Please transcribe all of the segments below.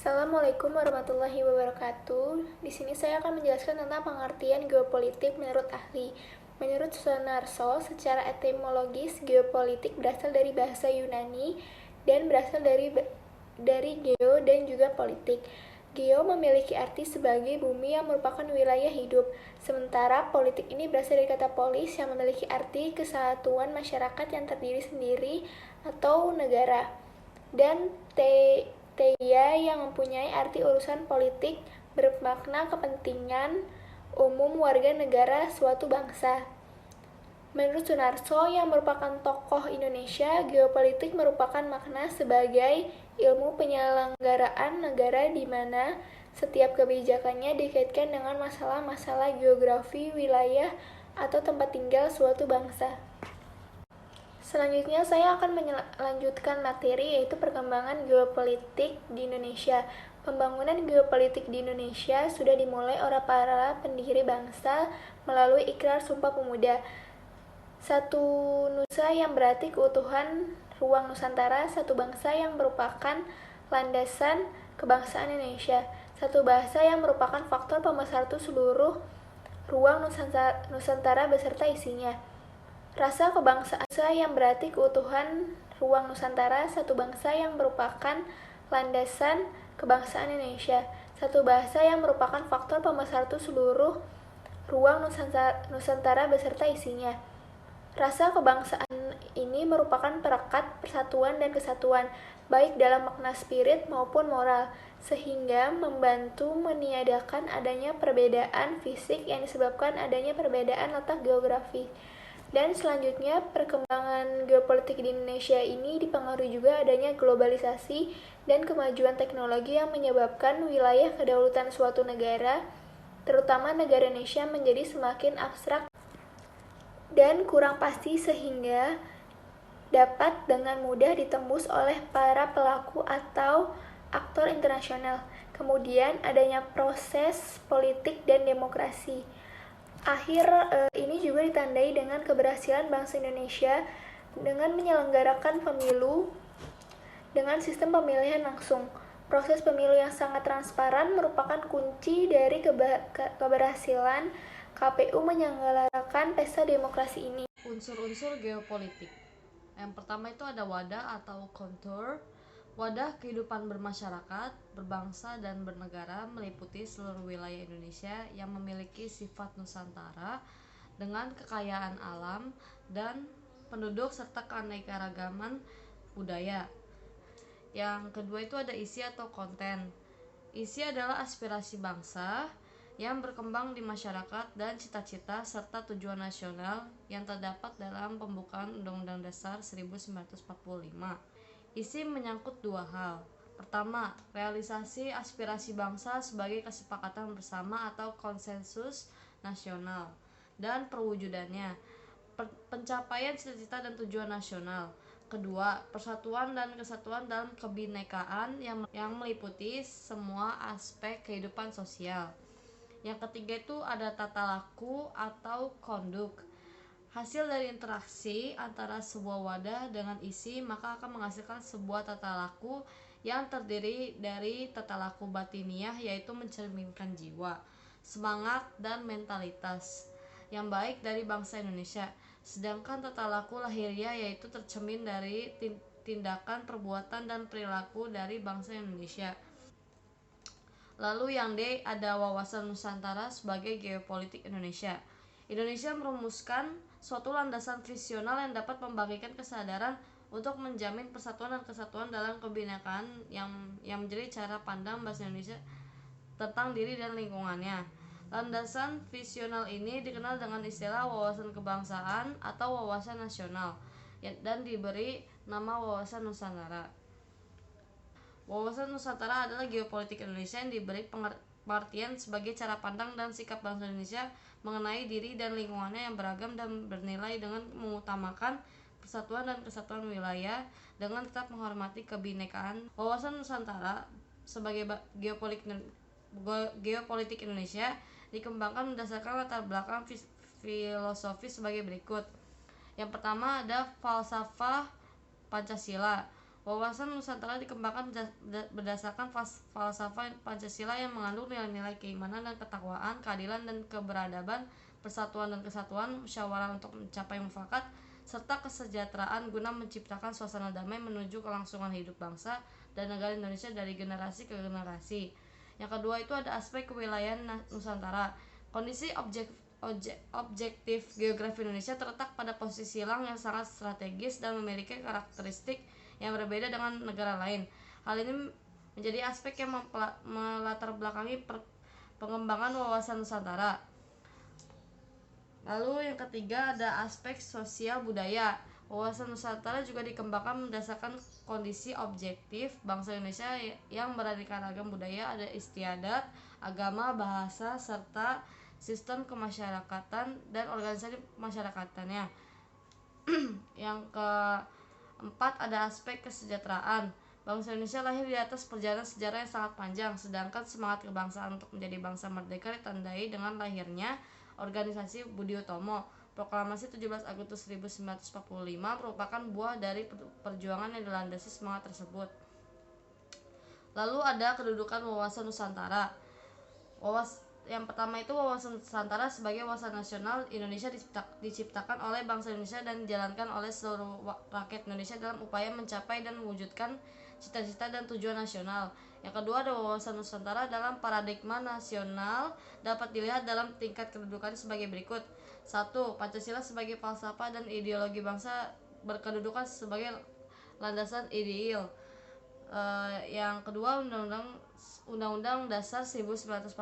Assalamualaikum warahmatullahi wabarakatuh. Di sini saya akan menjelaskan tentang pengertian geopolitik menurut ahli. Menurut Sunarso, secara etimologis, geopolitik berasal dari bahasa Yunani dan berasal dari geo dan juga politik. Geo memiliki arti sebagai bumi yang merupakan wilayah hidup, sementara politik ini berasal dari kata polis yang memiliki arti kesatuan masyarakat yang terdiri sendiri atau negara. Dan teia yang mempunyai arti urusan politik bermakna kepentingan umum warga negara suatu bangsa. Menurut Sunarso yang merupakan tokoh Indonesia, geopolitik merupakan makna sebagai ilmu penyelenggaraan negara di mana setiap kebijakannya dikaitkan dengan masalah-masalah geografi, wilayah, atau tempat tinggal suatu bangsa. Selanjutnya saya akan melanjutkan materi yaitu perkembangan geopolitik di Indonesia. Pembangunan geopolitik di Indonesia sudah dimulai oleh para pendiri bangsa melalui Ikrar Sumpah Pemuda. Satu nusa yang berarti keutuhan ruang Nusantara, satu bangsa yang merupakan landasan kebangsaan Indonesia, satu bahasa yang merupakan faktor pemersatu seluruh ruang Nusantara beserta isinya. Rasa kebangsaan yang berarti keutuhan ruang Nusantara, satu bangsa yang merupakan landasan kebangsaan Indonesia, satu bahasa yang merupakan faktor pemersatu seluruh ruang Nusantara beserta isinya. Rasa kebangsaan ini merupakan perekat persatuan dan kesatuan, baik dalam makna spirit maupun moral, sehingga membantu meniadakan adanya perbedaan fisik yang disebabkan adanya perbedaan letak geografi. Dan selanjutnya, perkembangan geopolitik di Indonesia ini dipengaruhi juga adanya globalisasi dan kemajuan teknologi yang menyebabkan wilayah kedaulatan suatu negara, terutama negara Indonesia, menjadi semakin abstrak dan kurang pasti sehingga dapat dengan mudah ditembus oleh para pelaku atau aktor internasional. Kemudian adanya proses politik dan demokrasi. Ini juga ditandai dengan keberhasilan bangsa Indonesia dengan menyelenggarakan pemilu dengan sistem pemilihan langsung. Proses pemilu yang sangat transparan merupakan kunci dari keberhasilan KPU menyelenggarakan pesta demokrasi ini. Unsur-unsur geopolitik. Yang pertama itu ada wadah atau kontur. Wadah kehidupan bermasyarakat, berbangsa, dan bernegara meliputi seluruh wilayah Indonesia yang memiliki sifat Nusantara dengan kekayaan alam dan penduduk serta keanekaragaman budaya. Yang kedua itu ada isi atau konten. Isi adalah aspirasi bangsa yang berkembang di masyarakat dan cita-cita serta tujuan nasional yang terdapat dalam pembukaan Undang-Undang Dasar 1945. Isi menyangkut dua hal. Pertama, realisasi aspirasi bangsa sebagai kesepakatan bersama atau konsensus nasional dan perwujudannya, pencapaian cita-cita dan tujuan nasional. Kedua, persatuan dan kesatuan dalam kebinekaan yang meliputi semua aspek kehidupan sosial. Yang ketiga itu ada tata laku atau konduk. Hasil dari interaksi antara sebuah wadah dengan isi maka akan menghasilkan sebuah tata laku yang terdiri dari tata laku batiniah, yaitu mencerminkan jiwa, semangat, dan mentalitas yang baik dari bangsa Indonesia. Sedangkan tata laku lahiriah yaitu tercermin dari tindakan, perbuatan, dan perilaku dari bangsa Indonesia. Lalu yang D ada wawasan Nusantara sebagai geopolitik Indonesia. Indonesia merumuskan suatu landasan visional yang dapat membagikan kesadaran untuk menjamin persatuan dan kesatuan dalam kebinekaan yang menjadi cara pandang bangsa Indonesia tentang diri dan lingkungannya. Landasan visional ini dikenal dengan istilah wawasan kebangsaan atau wawasan nasional dan diberi nama wawasan Nusantara. Wawasan Nusantara adalah geopolitik Indonesia yang diberi pengertian sebagai cara pandang dan sikap bangsa Indonesia mengenai diri dan lingkungannya yang beragam dan bernilai dengan mengutamakan persatuan dan kesatuan wilayah dengan tetap menghormati kebinekaan. Wawasan Nusantara sebagai geopolitik Indonesia dikembangkan berdasarkan latar belakang filosofis sebagai berikut. Yang pertama ada falsafah Pancasila. Wawasan Nusantara dikembangkan berdasarkan falsafah Pancasila yang mengandung nilai-nilai keimanan dan ketakwaan, keadilan dan keberadaban, persatuan dan kesatuan, musyawarah untuk mencapai mufakat, serta kesejahteraan guna menciptakan suasana damai menuju kelangsungan hidup bangsa dan negara Indonesia dari generasi ke generasi. Yang kedua itu ada aspek kewilayahan Nusantara. Kondisi objektif geografi Indonesia terletak pada posisi silang yang sangat strategis dan memiliki karakteristik yang berbeda dengan negara lain. Hal ini menjadi aspek yang melatar belakangi pengembangan wawasan Nusantara. Lalu yang ketiga ada aspek sosial budaya. Wawasan Nusantara juga dikembangkan berdasarkan kondisi objektif bangsa Indonesia yang beraneka ragam budaya, ada istiadat, agama, bahasa, serta sistem kemasyarakatan dan organisasi masyarakatannya. Yang keempat ada aspek kesejahteraan. Bangsa Indonesia lahir di atas perjalanan sejarah yang sangat panjang, sedangkan semangat kebangsaan untuk menjadi bangsa merdeka ditandai dengan lahirnya organisasi Budi Utomo. Proklamasi 17 Agustus 1945 merupakan buah dari perjuangan yang dilandasi semangat tersebut. Lalu ada kedudukan wawasan Nusantara. Yang pertama itu wawasan Nusantara sebagai wawasan nasional Indonesia diciptakan oleh bangsa Indonesia dan dijalankan oleh seluruh rakyat Indonesia dalam upaya mencapai dan mewujudkan cita-cita dan tujuan nasional. Yang kedua ada wawasan Nusantara dalam paradigma nasional dapat dilihat dalam tingkat kedudukan sebagai berikut. 1. Pancasila sebagai falsafah dan ideologi bangsa berkedudukan sebagai landasan ideal. Yang kedua Undang-Undang Dasar 1945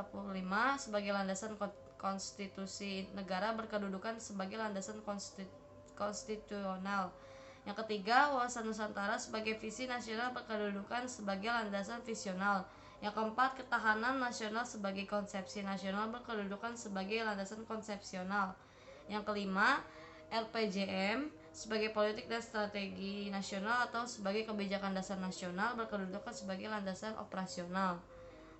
sebagai landasan konstitusi negara berkedudukan sebagai landasan konstitusional. Yang ketiga, wawasan Nusantara sebagai visi nasional berkedudukan sebagai landasan visional. Yang keempat, ketahanan nasional sebagai konsepsi nasional berkedudukan sebagai landasan konsepsional. Yang kelima, RPJM sebagai politik dan strategi nasional atau sebagai kebijakan dasar nasional berkedudukan sebagai landasan operasional.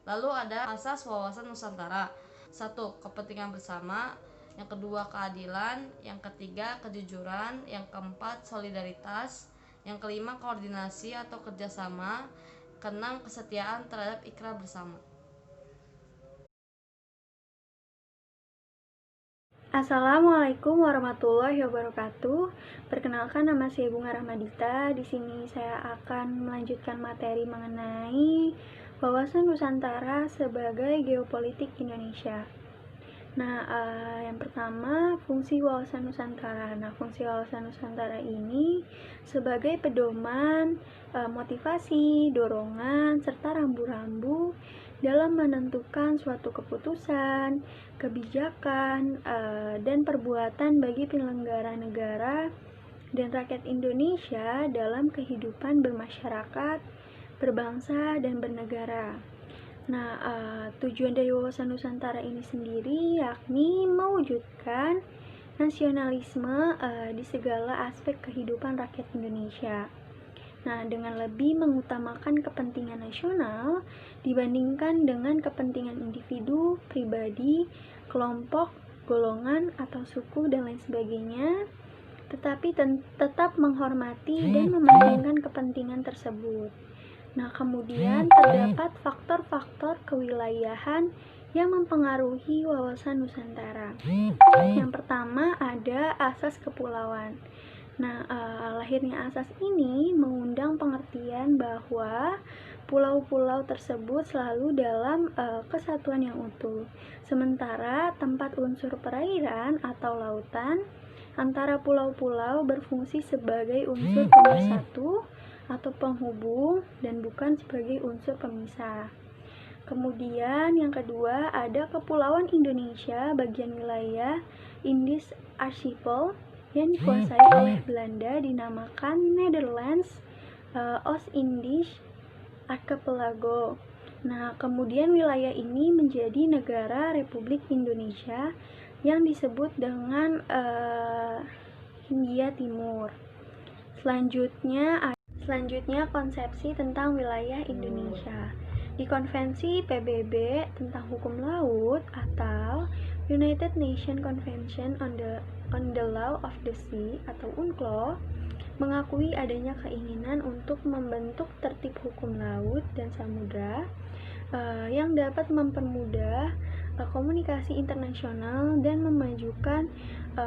Lalu ada asas wawasan Nusantara. 1. Kepentingan bersama. Yang kedua keadilan. Yang ketiga kejujuran. Yang keempat solidaritas. Yang kelima koordinasi atau kerjasama. Keenam kesetiaan terhadap ikrar bersama. Assalamualaikum warahmatullahi wabarakatuh. Perkenalkan, nama saya Bunga Rahmadita. Di sini saya akan melanjutkan materi mengenai wawasan Nusantara sebagai geopolitik Indonesia. Nah, yang pertama fungsi wawasan Nusantara. Nah, fungsi wawasan Nusantara ini sebagai pedoman, motivasi, dorongan, serta rambu-rambu dalam menentukan suatu keputusan, kebijakan, dan perbuatan bagi penyelenggara negara dan rakyat Indonesia dalam kehidupan bermasyarakat, berbangsa, dan bernegara. Nah, tujuan dari wawasan Nusantara ini sendiri yakni mewujudkan nasionalisme di segala aspek kehidupan rakyat Indonesia. Nah, dengan lebih mengutamakan kepentingan nasional dibandingkan dengan kepentingan individu, pribadi, kelompok, golongan, atau suku, dan lain sebagainya, tetapi tetap menghormati dan mementingkan kepentingan tersebut. Nah, kemudian terdapat faktor-faktor kewilayahan yang mempengaruhi wawasan Nusantara. Yang pertama ada asas kepulauan. Nah, lahirnya asas ini mengundang pengertian bahwa pulau-pulau tersebut selalu dalam kesatuan yang utuh. Sementara tempat unsur perairan atau lautan antara pulau-pulau berfungsi sebagai unsur pemersatu atau penghubung dan bukan sebagai unsur pemisah. Kemudian yang kedua ada Kepulauan Indonesia bagian wilayah Indies Archipel yang dikuasai oleh Belanda dinamakan Netherlands Oost-Indisch Archipelago. Nah, kemudian wilayah ini menjadi negara Republik Indonesia yang disebut dengan Hindia Timur. Selanjutnya konsepsi tentang wilayah Indonesia. Di Konvensi PBB tentang Hukum Laut atau United Nations Convention on the Law of the Sea atau UNCLOS mengakui adanya keinginan untuk membentuk tertib hukum laut dan samudra yang dapat mempermudah komunikasi internasional dan memajukan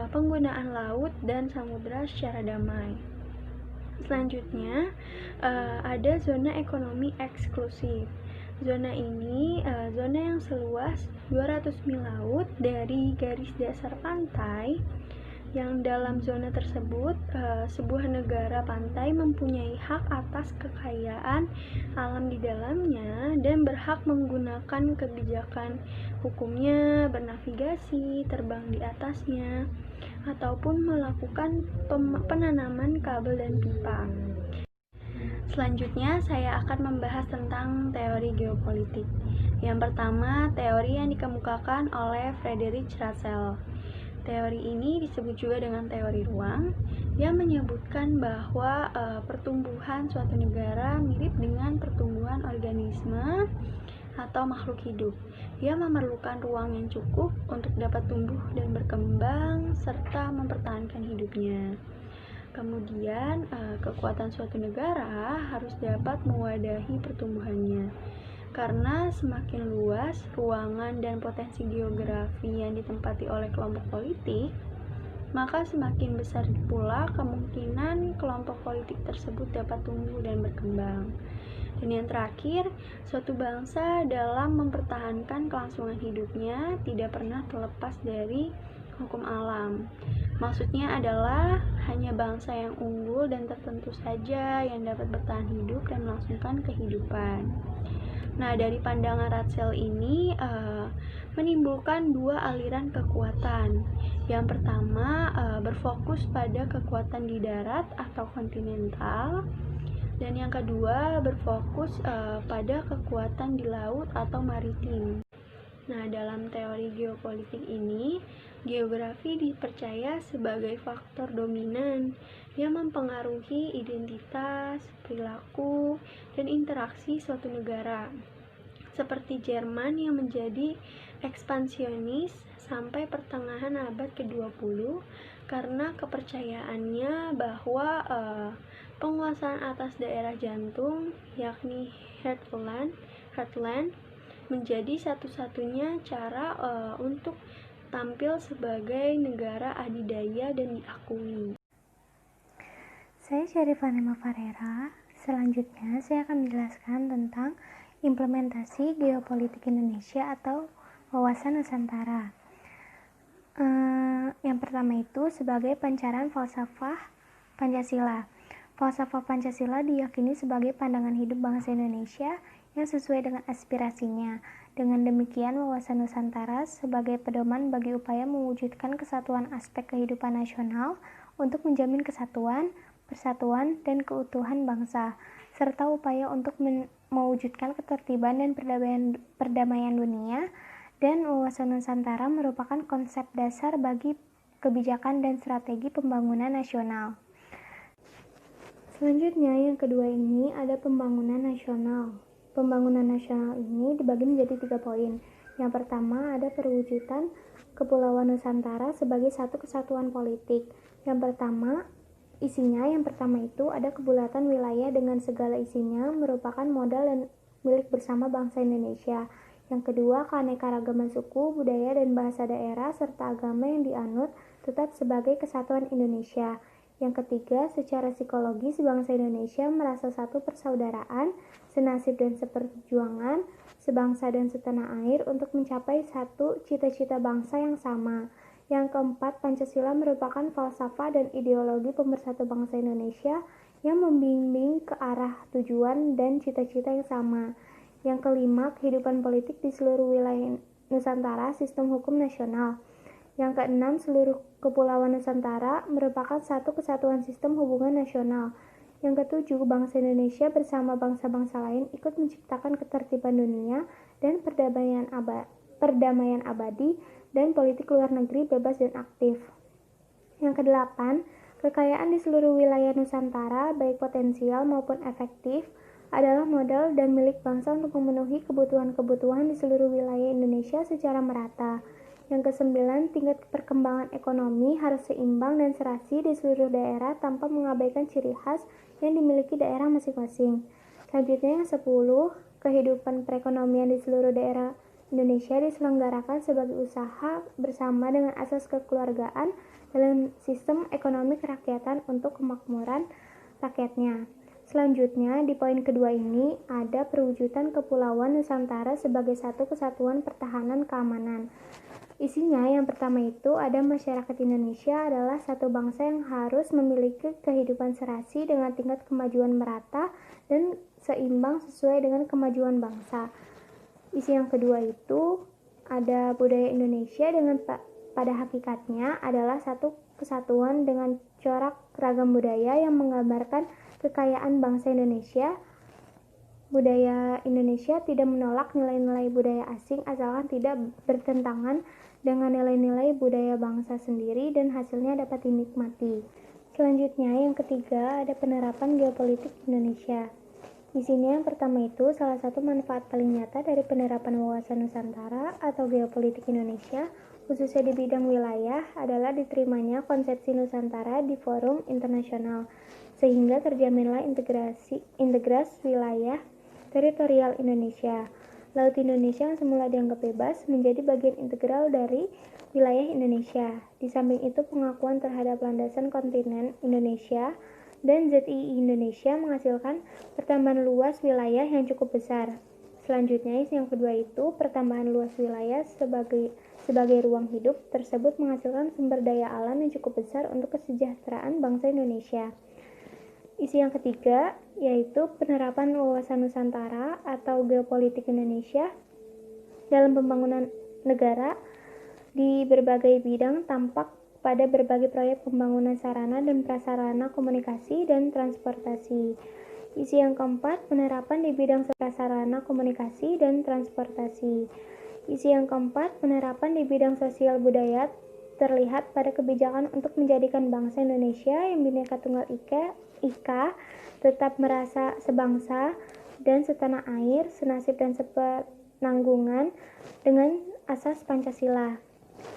penggunaan laut dan samudra secara damai. Selanjutnya, ada zona ekonomi eksklusif. Zona ini zona yang seluas 200 mil laut dari garis dasar pantai, yang dalam zona tersebut sebuah negara pantai mempunyai hak atas kekayaan alam di dalamnya dan berhak menggunakan kebijakan hukumnya, bernavigasi, terbang di atasnya, ataupun melakukan penanaman kabel dan pipa. Selanjutnya, saya akan membahas tentang teori geopolitik. Yang pertama, teori yang dikemukakan oleh Friedrich Russell. Teori ini disebut juga dengan teori ruang, yang menyebutkan bahwa pertumbuhan suatu negara mirip dengan pertumbuhan organisme atau makhluk hidup. Dia memerlukan ruang yang cukup untuk dapat tumbuh dan berkembang serta mempertahankan hidupnya. Kemudian, kekuatan suatu negara harus dapat mewadahi pertumbuhannya. Karena semakin luas ruangan dan potensi geografi yang ditempati oleh kelompok politik, maka semakin besar pula kemungkinan kelompok politik tersebut dapat tumbuh dan berkembang. Dan yang terakhir, suatu bangsa dalam mempertahankan kelangsungan hidupnya tidak pernah terlepas dari hukum alam. Maksudnya adalah hanya bangsa yang unggul dan tertentu saja yang dapat bertahan hidup dan melangsungkan kehidupan. Nah, dari pandangan Russell ini menimbulkan dua aliran kekuatan. Yang pertama berfokus pada kekuatan di darat atau kontinental, dan yang kedua berfokus pada kekuatan di laut atau maritim. Nah, dalam teori geopolitik ini, geografi dipercaya sebagai faktor dominan yang mempengaruhi identitas, perilaku, dan interaksi suatu negara. Seperti Jerman yang menjadi ekspansionis sampai pertengahan abad ke-20 karena kepercayaannya bahwa penguasaan atas daerah jantung, yakni heartland, menjadi satu-satunya cara untuk tampil sebagai negara adidaya dan diakui. Saya Syarifah Farera. Selanjutnya saya akan menjelaskan tentang implementasi geopolitik Indonesia atau wawasan Nusantara. Yang pertama itu sebagai pancaran falsafah Pancasila. Falsafah Pancasila diyakini sebagai pandangan hidup bangsa Indonesia yang sesuai dengan aspirasinya. Dengan demikian, wawasan Nusantara sebagai pedoman bagi upaya mewujudkan kesatuan aspek kehidupan nasional untuk menjamin kesatuan, persatuan, dan keutuhan bangsa, serta upaya untuk mewujudkan ketertiban dan perdamaian dunia. Dan wawasan Nusantara merupakan konsep dasar bagi kebijakan dan strategi pembangunan nasional. Selanjutnya, yang kedua ini ada pembangunan nasional. Pembangunan nasional ini dibagi menjadi 3 poin. Yang pertama ada perwujudan Kepulauan Nusantara sebagai satu kesatuan politik. Yang pertama itu ada kebulatan wilayah dengan segala isinya merupakan modal dan milik bersama bangsa Indonesia. Yang kedua, keanekaragaman suku, budaya, dan bahasa daerah serta agama yang dianut tetap sebagai kesatuan Indonesia. Yang ketiga, secara psikologis bangsa Indonesia merasa satu persaudaraan, senasib dan seperjuangan, sebangsa dan setanah air untuk mencapai satu cita-cita bangsa yang sama. Yang keempat, Pancasila merupakan falsafah dan ideologi pemersatu bangsa Indonesia yang membimbing ke arah tujuan dan cita-cita yang sama. Yang kelima, kehidupan politik di seluruh wilayah Nusantara sistem hukum nasional. Yang keenam, seluruh kepulauan Nusantara merupakan satu kesatuan sistem hubungan nasional. Yang ketujuh, bangsa Indonesia bersama bangsa-bangsa lain ikut menciptakan ketertiban dunia dan perdamaian abadi dan politik luar negeri bebas dan aktif. Yang kedelapan, kekayaan di seluruh wilayah Nusantara, baik potensial maupun efektif, adalah modal dan milik bangsa untuk memenuhi kebutuhan-kebutuhan di seluruh wilayah Indonesia secara merata. Yang kesembilan, tingkat perkembangan ekonomi harus seimbang dan serasi di seluruh daerah tanpa mengabaikan ciri khas yang dimiliki daerah masing-masing. Selanjutnya yang 10, kehidupan perekonomian di seluruh daerah Indonesia diselenggarakan sebagai usaha bersama dengan asas kekeluargaan dalam sistem ekonomi kerakyatan untuk kemakmuran rakyatnya. Selanjutnya, di poin kedua ini ada perwujudan Kepulauan Nusantara sebagai satu kesatuan pertahanan keamanan. Isinya yang pertama itu ada masyarakat Indonesia adalah satu bangsa yang harus memiliki kehidupan serasi dengan tingkat kemajuan merata dan seimbang sesuai dengan kemajuan bangsa. Isi yang kedua itu ada budaya Indonesia dengan pada hakikatnya adalah satu kesatuan dengan corak ragam budaya yang menggambarkan kekayaan bangsa Indonesia. Budaya Indonesia tidak menolak nilai-nilai budaya asing asalkan tidak bertentangan dengan nilai-nilai budaya bangsa sendiri dan hasilnya dapat dinikmati. Selanjutnya yang ketiga ada penerapan geopolitik Indonesia. Di sini yang pertama itu salah satu manfaat paling nyata dari penerapan wawasan Nusantara atau geopolitik Indonesia khususnya di bidang wilayah adalah diterimanya konsepsi Nusantara di forum internasional sehingga terjaminlah integrasi wilayah teritorial Indonesia. Laut Indonesia yang semula dianggap bebas menjadi bagian integral dari wilayah Indonesia. Di samping itu pengakuan terhadap landasan kontinen Indonesia dan ZII Indonesia menghasilkan pertambahan luas wilayah yang cukup besar. Selanjutnya yang kedua itu pertambahan luas wilayah sebagai ruang hidup tersebut menghasilkan sumber daya alam yang cukup besar untuk kesejahteraan bangsa Indonesia. Isi yang ketiga yaitu penerapan wawasan Nusantara atau geopolitik Indonesia dalam pembangunan negara di berbagai bidang tampak pada berbagai proyek pembangunan sarana dan prasarana komunikasi dan transportasi. Isi yang keempat, penerapan di bidang prasarana komunikasi dan transportasi. Isi yang keempat, penerapan di bidang sosial budaya terlihat pada kebijakan untuk menjadikan bangsa Indonesia yang Bhinneka Tunggal Ika tetap merasa sebangsa dan setanah air, senasib dan sepenanggungan dengan asas Pancasila.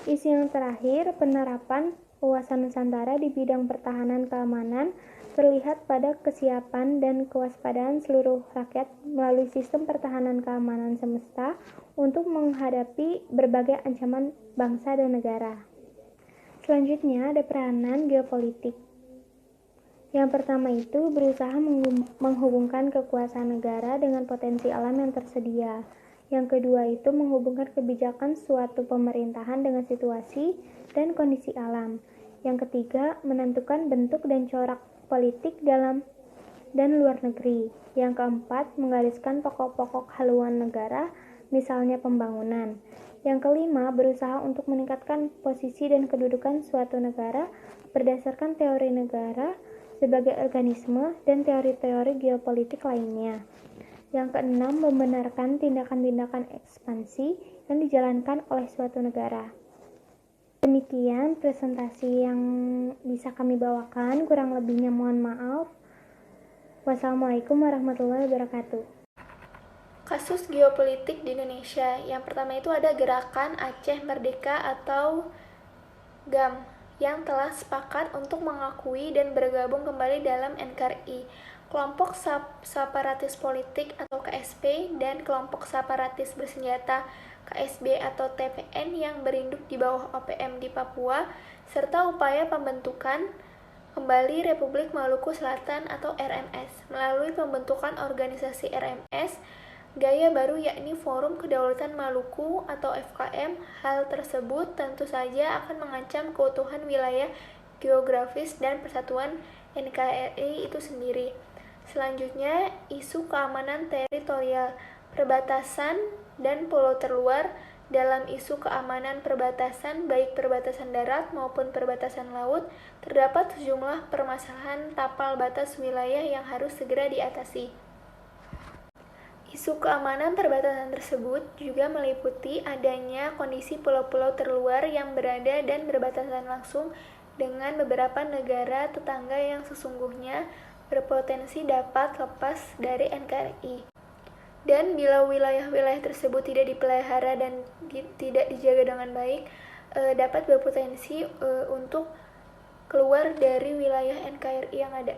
Isi yang terakhir, penerapan wawasan Nusantara di bidang pertahanan keamanan terlihat pada kesiapan dan kewaspadaan seluruh rakyat melalui sistem pertahanan keamanan semesta untuk menghadapi berbagai ancaman bangsa dan negara. Selanjutnya ada peranan geopolitik. Yang pertama itu berusaha menghubungkan kekuasaan negara dengan potensi alam yang tersedia. Yang kedua itu menghubungkan kebijakan suatu pemerintahan dengan situasi dan kondisi alam. Yang ketiga menentukan bentuk dan corak politik dalam dan luar negeri. Yang keempat menggariskan pokok-pokok haluan negara, misalnya pembangunan. Yang kelima berusaha untuk meningkatkan posisi dan kedudukan suatu negara berdasarkan teori negara sebagai organisme dan teori-teori geopolitik lainnya. Yang keenam, membenarkan tindakan-tindakan ekspansi yang dijalankan oleh suatu negara. Demikian presentasi yang bisa kami bawakan, kurang lebihnya mohon maaf. Wassalamualaikum warahmatullahi wabarakatuh. Kasus geopolitik di Indonesia. Yang pertama itu ada Gerakan Aceh Merdeka atau GAM yang telah sepakat untuk mengakui dan bergabung kembali dalam NKRI. Kelompok separatis politik atau KSP dan kelompok separatis bersenjata KSB atau TPN yang berinduk di bawah OPM di Papua, serta upaya pembentukan kembali Republik Maluku Selatan atau RMS melalui pembentukan organisasi RMS gaya baru yakni Forum Kedaulatan Maluku atau FKM. Hal tersebut tentu saja akan mengancam keutuhan wilayah geografis dan persatuan NKRI itu sendiri. Selanjutnya, isu keamanan teritorial, perbatasan dan pulau terluar. Dalam isu keamanan perbatasan, baik perbatasan darat maupun perbatasan laut, terdapat sejumlah permasalahan tapal batas wilayah yang harus segera diatasi. Isu keamanan perbatasan tersebut juga meliputi adanya kondisi pulau-pulau terluar yang berada dan berbatasan langsung dengan beberapa negara tetangga yang sesungguhnya berpotensi dapat lepas dari NKRI. Dan bila wilayah-wilayah tersebut tidak dipelihara dan tidak dijaga dengan baik, dapat berpotensi untuk keluar dari wilayah NKRI yang ada.